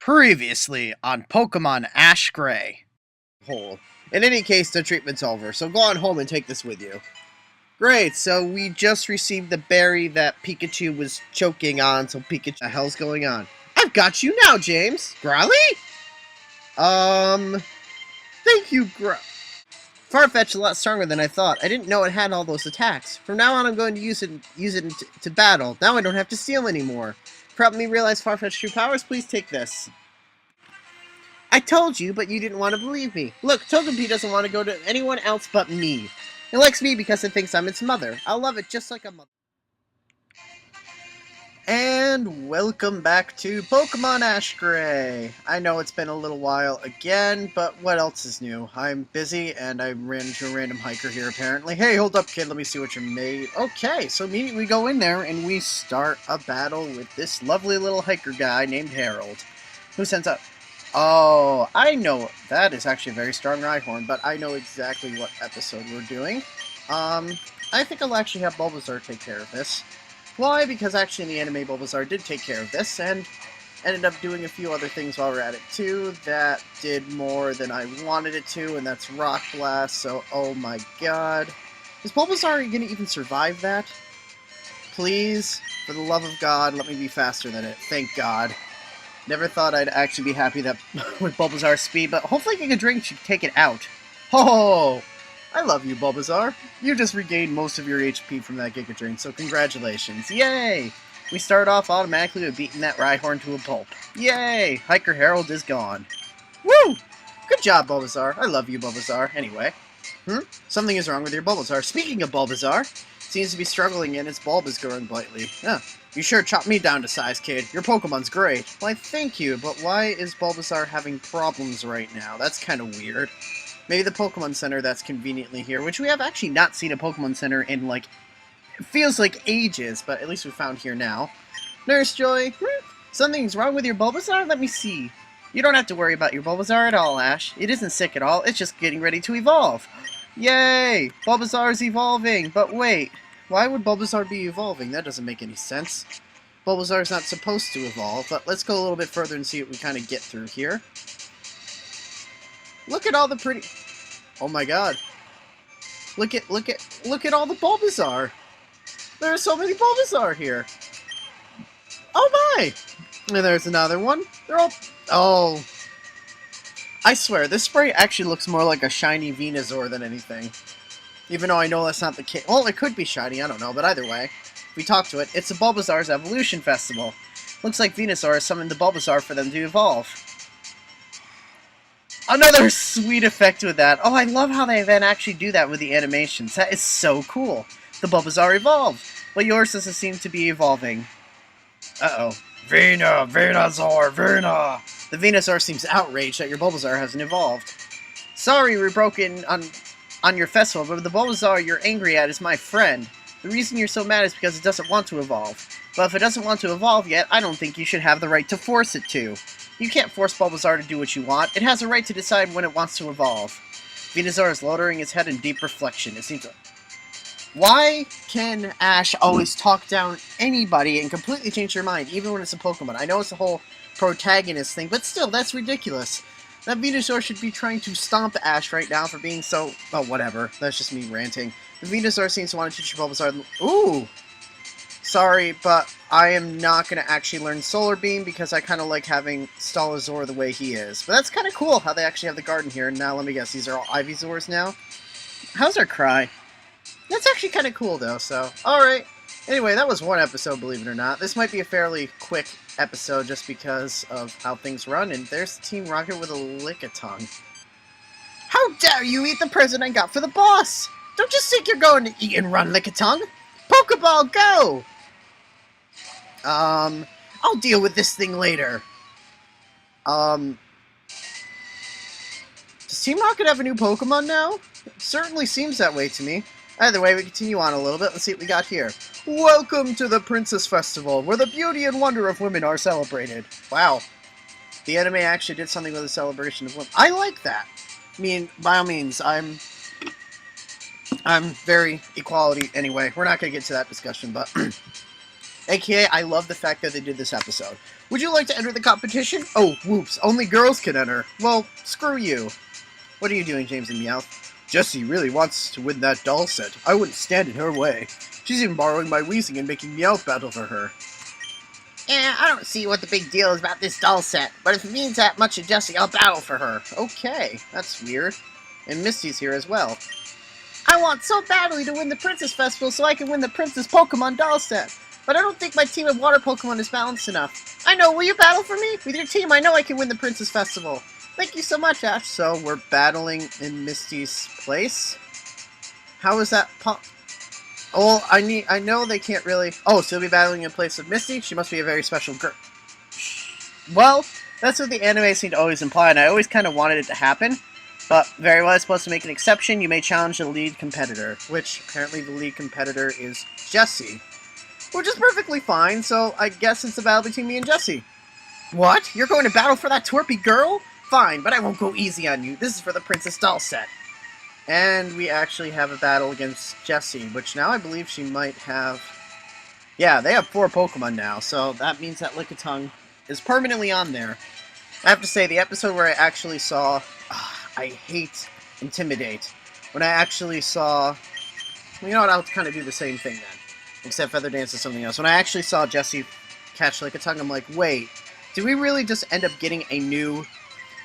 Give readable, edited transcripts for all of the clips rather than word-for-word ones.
Previously on Pokemon Ash Gray. Hole. In any case, the treatment's over, so go on home and take this with you. Great, so we just received the berry that Pikachu was choking on, so Pikachu... What the hell's going on? I've got you now, James! Growly? Thank you, Farfetch's a lot stronger than I thought. I didn't know it had all those attacks. From now on, I'm going to use it to battle. Now I don't have to steal anymore. To help me realize Farfetch's true powers, please take this. I told you, but you didn't want to believe me. Look, Togepi doesn't want to go to anyone else but me. It likes me because it thinks I'm its mother. I'll love it just like a mother. And welcome back to Pokemon Ash Gray. I know it's been a little while again, but what else is new? I'm busy, and I ran into a random hiker here, apparently. Hey, hold up, kid, let me see what you're made. Okay, so immediately we go in there, and we start a battle with this lovely little hiker guy named Harold, who sends out... Oh, I know. That is actually a very strong Rhyhorn, but I know exactly what episode we're doing. I think I'll actually have Bulbasuar take care of this. Why? Because actually in the anime, Bulbasuar did take care of this, and ended up doing a few other things while we're at it too, that did more than I wanted it to, and that's Rock Blast, so oh my god. Is Bulbasuar gonna even survive that? Please, for the love of God, let me be faster than it. Thank God. Never thought I'd actually be happy that with Bulbasaur's speed, but hopefully Giga Drain should take it out. Ho! I love you, Bulbasaur. You just regained most of your HP from that Giga Drain, so congratulations. Yay! We start off automatically with beating that Rhyhorn to a pulp. Yay! Hiker Harold is gone. Woo! Good job, Bulbasaur. I love you, Bulbasaur. Anyway. Something is wrong with your Bulbasaur. Speaking of Bulbasaur, seems to be struggling and its bulb is growing slightly. Huh. You sure chopped me down to size, kid. Your Pokemon's great. Why, thank you, but why is Bulbasaur having problems right now? That's kind of weird. Maybe the Pokemon Center that's conveniently here, which we have actually not seen a Pokemon Center in, like, it feels like ages, but at least we found here now. Nurse Joy, something's wrong with your Bulbasaur? Let me see. You don't have to worry about your Bulbasaur at all, Ash. It isn't sick at all, it's just getting ready to evolve. Yay! Bulbasaur's evolving, but wait. Why would Bulbasaur be evolving? That doesn't make any sense. Bulbasaur's not supposed to evolve, but let's go a little bit further and see what we kind of get through here. Look at all the pretty... Oh my god. Look at all the Bulbasaur. There are so many Bulbasaur here. Oh my! And there's another one. They're all... Oh. I swear, this spray actually looks more like a shiny Venusaur than anything. Even though I know that's not the case. Well, it could be shiny, I don't know, but either way, if we talk to it, it's a Bulbasaur's Evolution Festival. Looks like Venusaur has summoned the Bulbasaur for them to evolve. Another sweet effect with that. Oh, I love how they then actually do that with the animations. That is so cool. The Bulbasaur evolved, but yours doesn't seem to be evolving. Uh-oh. Venusaur. The Venusaur seems outraged that your Bulbasaur hasn't evolved. Sorry we broke in on your festival, but the Bulbasaur you're angry at is my friend. The reason you're so mad is because it doesn't want to evolve. But if it doesn't want to evolve yet, I don't think you should have the right to force it to. You can't force Bulbasaur to do what you want. It has a right to decide when it wants to evolve. Venusaur is lowering his head in deep reflection. It seems... Why can Ash always talk down anybody and completely change their mind, even when it's a Pokemon? I know it's the whole protagonist thing, but still, that's ridiculous. That Venusaur should be trying to stomp Ash right now for being so... Oh, whatever. That's just me ranting. The Venusaur seems to want to teach your Bulbasaur... Ooh! Sorry, but I am not going to actually learn Solar Beam because I kind of like having Stalazor the way he is. But that's kind of cool how they actually have the garden here. And now, let me guess, these are all Ivysaurs now? How's our cry? That's actually kind of cool, though, so... Alright. Anyway, that was one episode, believe it or not. This might be a fairly quick episode just because of how things run, and there's Team Rocket with a Lickitung. How dare you eat the present I got for the boss! Don't just think you're going to eat and run, Lickitung! Pokeball, go! I'll deal with this thing later. Does Team Rocket have a new Pokemon now? It certainly seems that way to me. Either way, we continue on a little bit. Let's see what we got here. Welcome to the Princess Festival, where the beauty and wonder of women are celebrated. Wow. The anime actually did something with the celebration of women. I like that. I mean, by all means, I'm very equality anyway. We're not going to get to that discussion, but AKA, I love the fact that they did this episode. Would you like to enter the competition? Oh, whoops, only girls can enter. Well, screw you. What are you doing, James and Meowth? Jessie really wants to win that doll set. I wouldn't stand in her way. She's even borrowing my Weezing and making Meowth battle for her. Yeah, I don't see what the big deal is about this doll set, but if it means that much to Jessie, I'll battle for her. Okay, that's weird. And Misty's here as well. I want so badly to win the Princess Festival so I can win the Princess Pokemon doll set. But I don't think my team of water Pokemon is balanced enough. I know, will you battle for me? With your team, I know I can win the Princess Festival. Thank you so much, Ash. So, we're battling in Misty's place? How is that Oh, I know they can't really... Oh, so they'll be battling in place of Misty? She must be a very special girl. Well, that's what the anime seemed to always imply, and I always kind of wanted it to happen. But very well, it's supposed to make an exception. You may challenge the lead competitor, which apparently the lead competitor is Jessie. Which is perfectly fine, so I guess it's a battle between me and Jessie. What? You're going to battle for that twerpy girl? Fine, but I won't go easy on you. This is for the Princess Doll set. And we actually have a battle against Jessie, which now I believe she might have... Yeah, they have 4 Pokemon now, so that means that Lickitung is permanently on there. I have to say, the episode where I actually saw... I hate Intimidate. When I actually saw... You know what, I'll kind of do the same thing then. Except Feather Dance is something else. When I actually saw Jessie catch Lickitung, I'm like, wait, did we really just end up getting a new...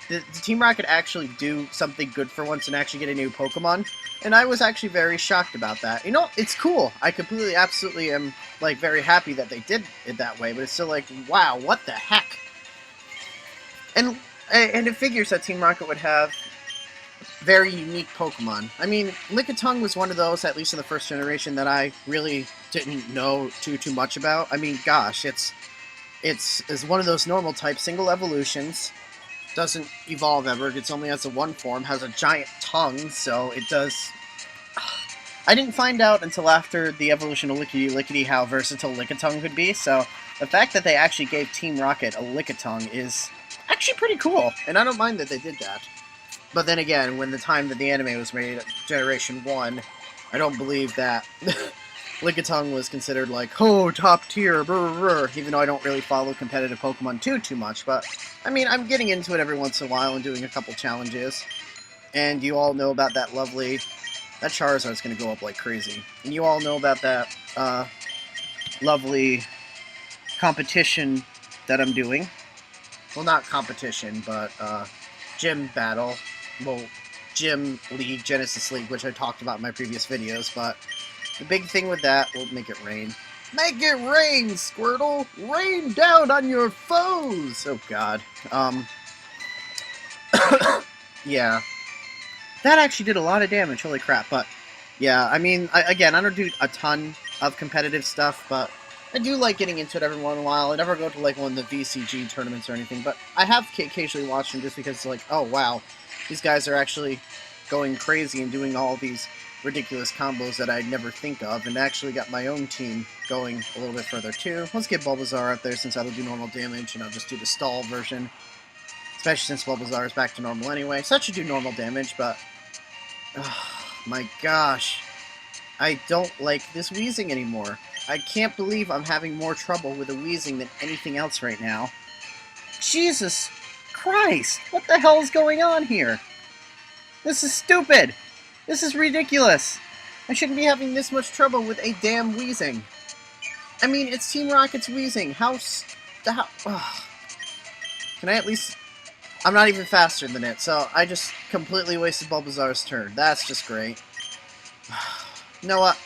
Did Team Rocket actually do something good for once and actually get a new Pokemon? And I was actually very shocked about that. You know, it's cool. I completely, absolutely am, like, very happy that they did it that way. But it's still like, wow, what the heck? And it figures that Team Rocket would have very unique Pokemon. I mean, Lickitung was one of those, at least in the first generation, that I really didn't know too much about. I mean, gosh, it's one of those normal type single evolutions. Doesn't evolve ever. It only has a one form, has a giant tongue, so it does... I didn't find out until after the evolution of Lickety how versatile Lickitung could be, so the fact that they actually gave Team Rocket a Lickitung is actually pretty cool, and I don't mind that they did that. But then again, when the time that the anime was made, Generation 1, I don't believe that Lickitung was considered like, oh, top tier, even though I don't really follow competitive Pokemon too much, but, I mean, I'm getting into it every once in a while and doing a couple challenges, and you all know about that lovely, that Charizard's gonna go up like crazy, and you all know about that, lovely competition that I'm doing. Well, not competition, but, gym battle, well, Gym League, Genesis League, which I talked about in my previous videos, but the big thing with that, we'll make it rain. Make it rain, Squirtle! Rain down on your foes! Oh god. Yeah. That actually did a lot of damage, holy crap, but yeah, I mean, I don't do a ton of competitive stuff, but I do like getting into it every once in a while. I never go to like one of the VCG tournaments or anything, but I have occasionally watched them just because it's like, oh wow, these guys are actually going crazy and doing all these ridiculous combos that I'd never think of, and actually got my own team going a little bit further too. Let's get Bulbasaur out there since that'll do normal damage, and I'll just do the stall version. Especially since Bulbasaur is back to normal anyway. So that should do normal damage, but... Oh, my gosh. I don't like this Weezing anymore. I can't believe I'm having more trouble with a Weezing than anything else right now. Jesus Christ! What the hell is going on here? This is stupid! This is ridiculous! I shouldn't be having this much trouble with a damn Weezing. I mean, it's Team Rocket's Weezing. Can I at least... I'm not even faster than it, so I just completely wasted Bulbasaur's turn. That's just great. You know what?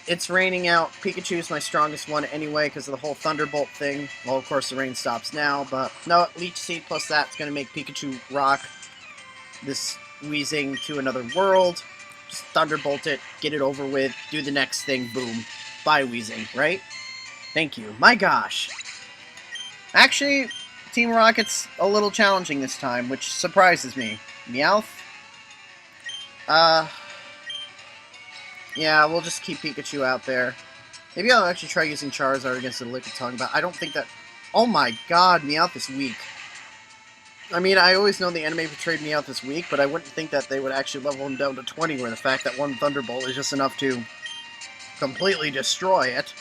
It's raining out. Pikachu's my strongest one anyway because of the whole Thunderbolt thing. Well, of course, the rain stops now, but no, Leech Seed plus that's going to make Pikachu rock this Weezing to another world. Just Thunderbolt it, get it over with, do the next thing, boom. Bye, Weezing, right? Thank you. My gosh. Actually, Team Rocket's a little challenging this time, which surprises me. Meowth? Yeah, we'll just keep Pikachu out there. Maybe I'll actually try using Charizard against the Lickitung, but I don't think that... Oh my god, Meowth is weak. I mean, I always know the anime portrayed Meowth as weak, but I wouldn't think that they would actually level him down to 20, where the fact that one Thunderbolt is just enough to completely destroy it.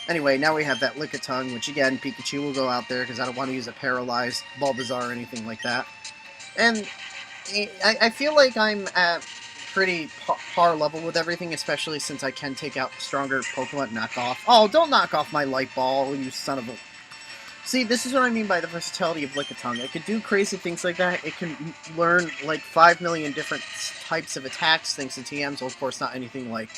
Anyway, now we have that Lickitung, which again, Pikachu will go out there because I don't want to use a paralyzed Bulbasuar or anything like that. And I feel like I'm at pretty par level with everything, especially since I can take out stronger Pokemon. Knock off. Oh, don't knock off my light ball, you son of a... See, this is what I mean by the versatility of Lickitung. It can do crazy things like that. It can learn like 5 million different types of attacks thanks to TMs. Well, of course, not anything like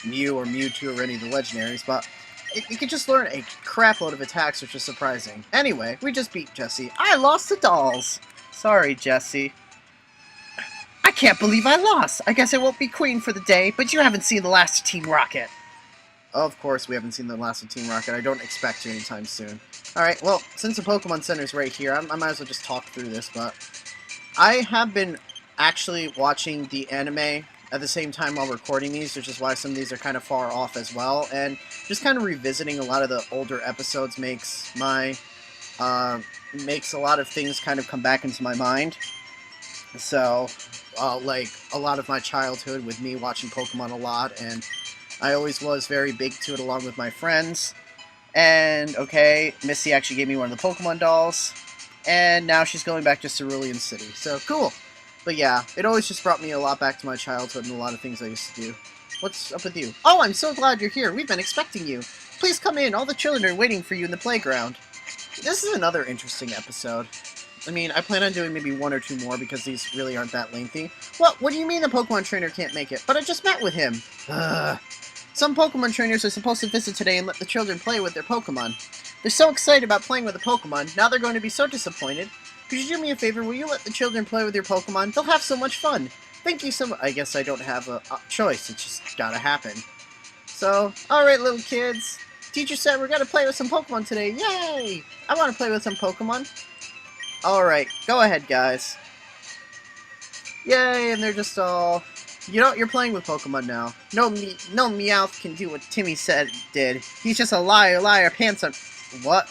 Mew or Mewtwo or any of the legendaries, but it can just learn a crap load of attacks, which is surprising. Anyway, we just beat Jessie. I lost the dolls! Sorry, Jessie. I can't believe I lost! I guess I won't be queen for the day, but you haven't seen the last of Team Rocket. Of course we haven't seen the last of Team Rocket. I don't expect to anytime soon. Alright, well, since the Pokemon Center's right here, I might as well just talk through this, but I have been actually watching the anime at the same time while recording these, which is why some of these are kind of far off as well, and just kind of revisiting a lot of the older episodes makes a lot of things kind of come back into my mind. So, like, a lot of my childhood with me watching Pokemon a lot, and I always was very big to it along with my friends. And, okay, Missy actually gave me one of the Pokemon dolls, and now she's going back to Cerulean City. So, cool. But yeah, it always just brought me a lot back to my childhood and a lot of things I used to do. What's up with you? Oh, I'm so glad you're here. We've been expecting you. Please come in. All the children are waiting for you in the playground. This is another interesting episode. I mean, I plan on doing maybe 1 or 2 more because these really aren't that lengthy. What do you mean the Pokemon trainer can't make it? But I just met with him. Ugh. Some Pokemon trainers are supposed to visit today and let the children play with their Pokemon. They're so excited about playing with a Pokemon, now they're going to be so disappointed. Could you do me a favor, will you let the children play with your Pokemon? They'll have so much fun. Thank you so much. I guess I don't have a choice, it's just gotta happen. So, alright little kids. Teacher said we're gonna play with some Pokemon today, yay! I wanna play with some Pokemon. Alright, go ahead guys. Yay, and they're just all... You know, you're playing with Pokemon now. No Meowth can do what Timmy said did. He's just a liar, pants on... What?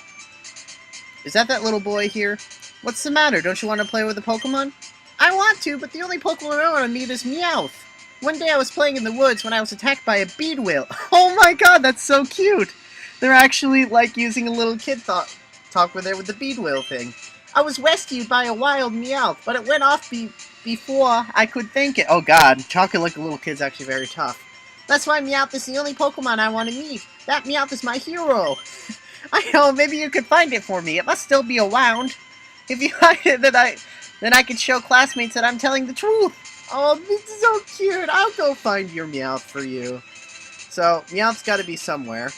Is that little boy here? What's the matter? Don't you want to play with a Pokemon? I want to, but the only Pokemon I want to meet is Meowth. One day I was playing in the woods when I was attacked by a bead whale. Oh my god, that's so cute! They're actually, like, using a little kid talk with the bead whale thing. I was rescued by a wild Meowth, but it went off before I could think it. Oh god, talking like a little kid's actually very tough. That's why Meowth is the only Pokemon I want to meet. That Meowth is my hero. I know, maybe you could find it for me. It must still be around. If you find it, then I could show classmates that I'm telling the truth. Oh, this is so cute. I'll go find your Meowth for you. So, Meowth's got to be somewhere,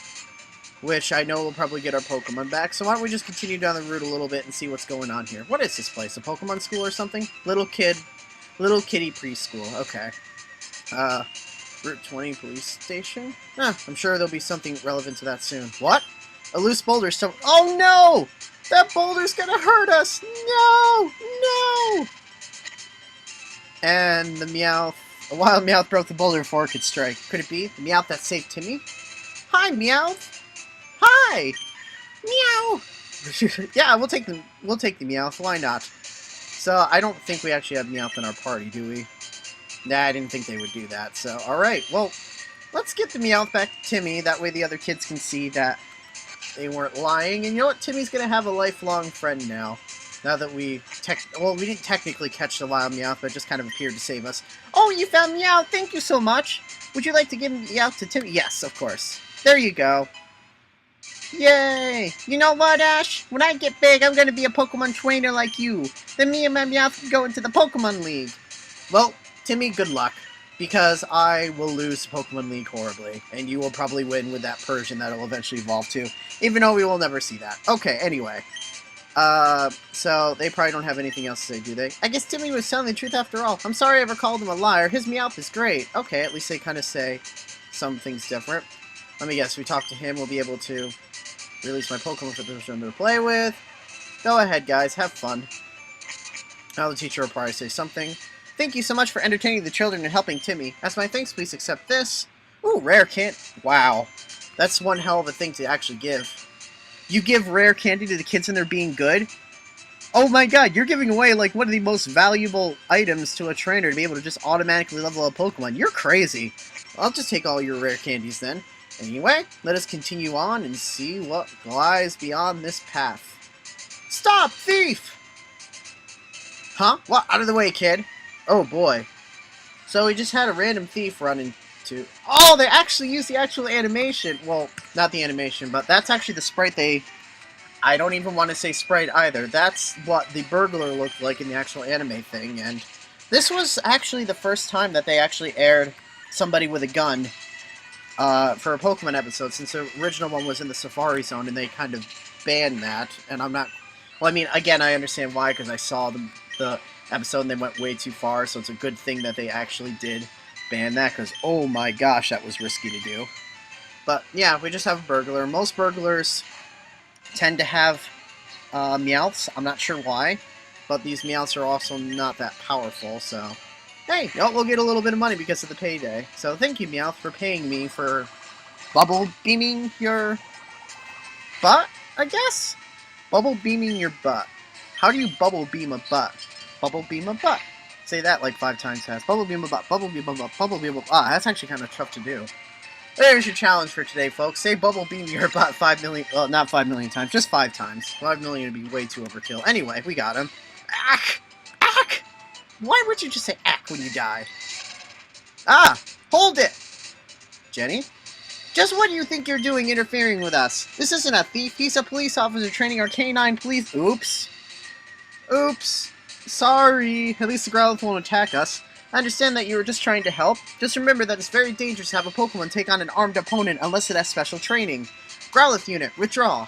which I know will probably get our Pokemon back. So why don't we just continue down the route a little bit and see what's going on here. What is this place? A Pokemon school or something? Little kitty preschool. Okay. Route 20 police station? I'm sure there'll be something relevant to that soon. What? A loose boulder still... Oh no! That boulder's gonna hurt us! No! No! And the Meowth... A wild Meowth broke the boulder before it could strike. Could it be the Meowth that saved Timmy? Hi, Meowth! Hi! Meow! Yeah, we'll take the Meowth. Why not? So, I don't think we actually have Meowth in our party, do we? Nah, I didn't think they would do that. So, alright, well, let's get the Meowth back to Timmy. That way the other kids can see that they weren't lying. And you know what? Timmy's gonna have a lifelong friend now. Now that we didn't technically catch the wild Meowth, but it just kind of appeared to save us. Oh, you found Meowth! Thank you so much! Would you like to give Meowth to Timmy? Yes, of course. There you go. Yay! You know what, Ash? When I get big, I'm gonna be a Pokemon trainer like you. Then me and my Meowth can go into the Pokemon League. Well, Timmy, good luck. Because I will lose Pokemon League horribly. And you will probably win with that Persian that'll eventually evolve too. Even though we will never see that. Okay, anyway. So they probably don't have anything else to say, do they? I guess Timmy was telling the truth after all. I'm sorry I ever called him a liar. His Meowth is great. Okay, at least they kind of say some things different. Let me guess, we talk to him, we'll be able to release my Pokemon for the children to play with. Go ahead, guys, have fun. Now the teacher will probably say something. Thank you so much for entertaining the children and helping Timmy. As my thanks, please accept this. Ooh, rare candy. Wow. That's one hell of a thing to actually give. You give rare candy to the kids and they're being good? Oh my god, you're giving away like one of the most valuable items to a trainer to be able to just automatically level up Pokemon. You're crazy. I'll just take all your rare candies then. Anyway, let us continue on and see what lies beyond this path. Stop, thief! Huh? What? Out of the way, kid. Oh, boy. So we just had a random thief run into... Oh, they actually used the actual animation. Well, not the animation, but that's actually the sprite they... I don't even want to say sprite either. That's what the burglar looked like in the actual anime thing, and this was actually the first time that they actually aired somebody with a gun for a Pokemon episode, since the original one was in the Safari Zone, and they kind of banned that, and I'm not... Well, I mean, again, I understand why, because I saw the episode and they went way too far, so it's a good thing that they actually did ban that, because, oh my gosh, that was risky to do. But, yeah, we just have a burglar. Most burglars tend to have Meowths. I'm not sure why, but these Meowths are also not that powerful, so... Hey, we'll get a little bit of money because of the payday. So thank you, Meowth, for paying me for bubble beaming your butt, I guess? Bubble beaming your butt. How do you bubble beam a butt? Bubble beam a butt. Say that like 5 times fast. Bubble beam a butt, bubble beam a butt, bubble beam a butt. Ah, that's actually kind of tough to do. There's your challenge for today, folks. Say bubble beam your butt 5 million... Well, not 5 million times, just 5 times. 5 million would be way too overkill. Anyway, we got him. Ack! Ack! Why would you just say ack when you die? Ah! Hold it! Jenny? Just what do you think you're doing interfering with us? This isn't a thief, he's a police officer training our K-9 police... Oops. Oops. Sorry. At least the Growlithe won't attack us. I understand that you were just trying to help. Just remember that it's very dangerous to have a Pokemon take on an armed opponent unless it has special training. Growlithe unit, withdraw.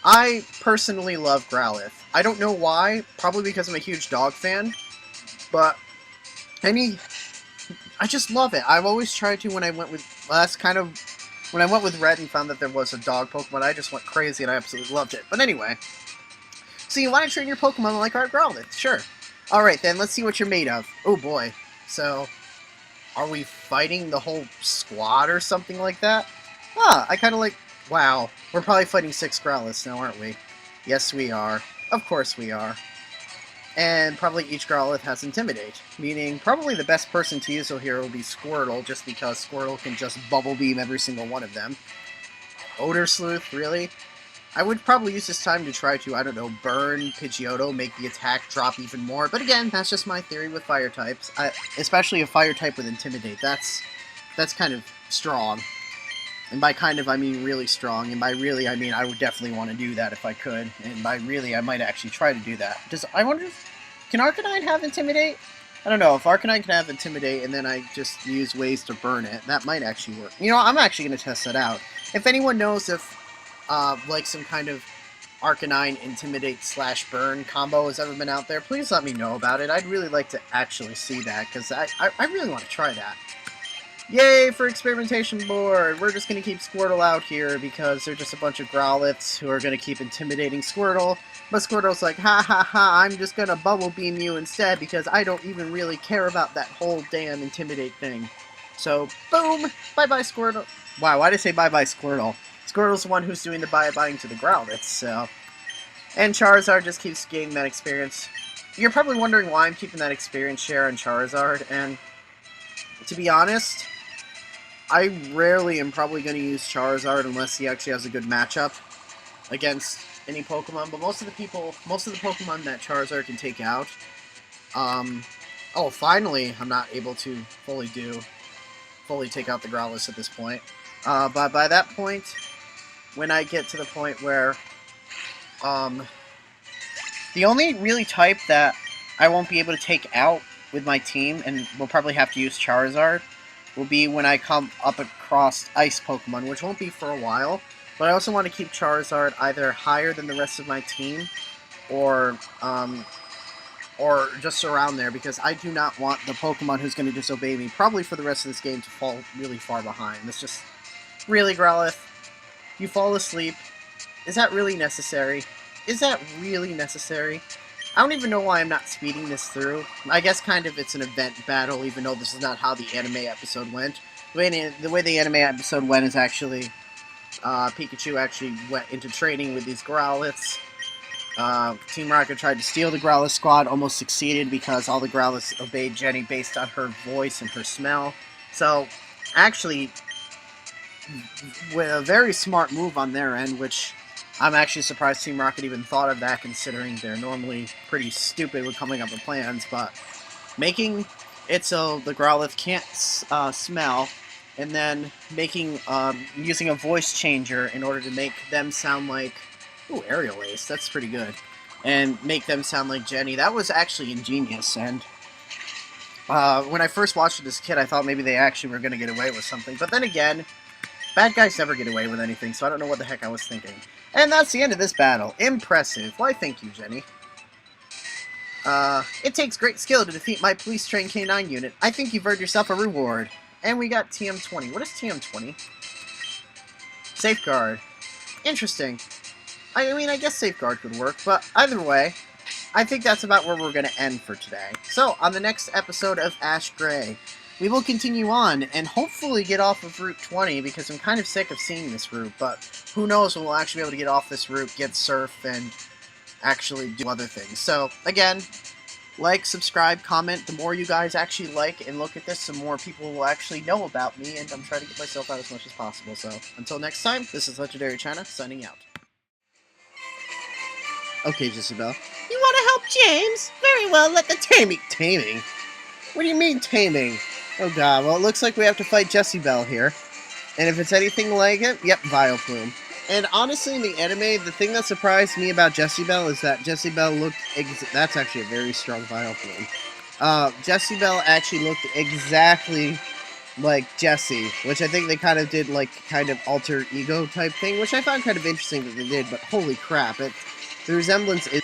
I personally love Growlithe. I don't know why, probably because I'm a huge dog fan, but I just love it. I've always tried to when I went with, well, that's kind of, when I went with Red and found that there was a dog Pokemon, I just went crazy and I absolutely loved it. But anyway, so you want to train your Pokemon like our Growlithe? Sure. Alright then, let's see what you're made of. Oh boy. So, are we fighting the whole squad or something like that? Ah, I kind of like, wow. We're probably fighting 6 Growlithes now, aren't we? Yes, we are. Of course we are. And probably each Growlithe has Intimidate, meaning probably the best person to use here will be Squirtle, just because Squirtle can just Bubble Beam every single one of them. Odor Sleuth, really? I would probably use this time to try to, I don't know, burn Pidgeotto, make the attack drop even more, but again, that's just my theory with fire types. Especially a fire type with Intimidate, that's kind of strong. And by kind of, I mean really strong. And by really, I mean I would definitely want to do that if I could. And by really, I might actually try to do that. I wonder if... Can Arcanine have Intimidate? I don't know. If Arcanine can have Intimidate and then I just use ways to burn it, that might actually work. You know, I'm actually going to test that out. If anyone knows if, like, some kind of Arcanine Intimidate / burn combo has ever been out there, please let me know about it. I'd really like to actually see that, because I really want to try that. Yay for experimentation board! We're just going to keep Squirtle out here because they're just a bunch of Growliths who are going to keep intimidating Squirtle. But Squirtle's like, ha ha ha, I'm just going to Bubble Beam you instead because I don't even really care about that whole damn Intimidate thing. So, boom! Bye-bye Squirtle. Wow, why did I say bye-bye Squirtle? Squirtle's the one who's doing the bye-bying to the Growliths, so... And Charizard just keeps gaining that experience. You're probably wondering why I'm keeping that experience share on Charizard, and... To be honest... I rarely am probably going to use Charizard unless he actually has a good matchup against any Pokemon, but most of the Pokemon that Charizard can take out, oh, finally, I'm not able to fully take out the Growlithe at this point, but by that point, when I get to the point where, the only really type that I won't be able to take out with my team, and we'll probably have to use Charizard, will be when I come up across Ice Pokemon, which won't be for a while, but I also want to keep Charizard either higher than the rest of my team, or just around there, because I do not want the Pokemon who's going to disobey me, probably for the rest of this game, to fall really far behind. It's just, really, Growlithe? You fall asleep? Is that really necessary? Is that really necessary? I don't even know why I'm not speeding this through. I guess kind of it's an event battle, even though this is not how the anime episode went. The way the anime episode went is actually, Pikachu actually went into training with these Growliths. Team Rocket tried to steal the Growlithe squad, almost succeeded because all the Growliths obeyed Jennie based on her voice and her smell. So, actually, a very smart move on their end, which I'm actually surprised Team Rocket even thought of that, considering they're normally pretty stupid with coming up with plans, but making it so the Growlithe can't smell, and then using a voice changer in order to make them sound like, ooh, Aerial Ace, that's pretty good, and make them sound like Jennie. That was actually ingenious, and when I first watched it as a kid, I thought maybe they actually were going to get away with something, but then again, bad guys never get away with anything, so I don't know what the heck I was thinking. And that's the end of this battle. Impressive. Why, thank you, Jennie. It takes great skill to defeat my police-trained K-9 unit. I think you've earned yourself a reward. And we got TM20. What is TM20? Safeguard. Interesting. I mean, I guess Safeguard could work, but either way, I think that's about where we're going to end for today. So, on the next episode of Ash Gray, we will continue on and hopefully get off of Route 20, because I'm kind of sick of seeing this route, but who knows when we'll actually be able to get off this route, get surf, and actually do other things. So, again, like, subscribe, comment. The more you guys actually like and look at this, the more people will actually know about me, and I'm trying to get myself out as much as possible. So, until next time, this is Legendarychina, signing out. Okay, Jezebel. You want to help James? Very well, let the taming? What do you mean, taming? Oh god, well, it looks like we have to fight Jezebel here. And if it's anything like it, yep, Vileplume. And honestly, in the anime, the thing that surprised me about Jezebel is that Jezebel looked... That's actually a very strong Vileplume. Jezebel actually looked exactly like Jessie, which I think they kind of did, like, kind of alter ego type thing, which I found kind of interesting that they did, but holy crap, the resemblance is...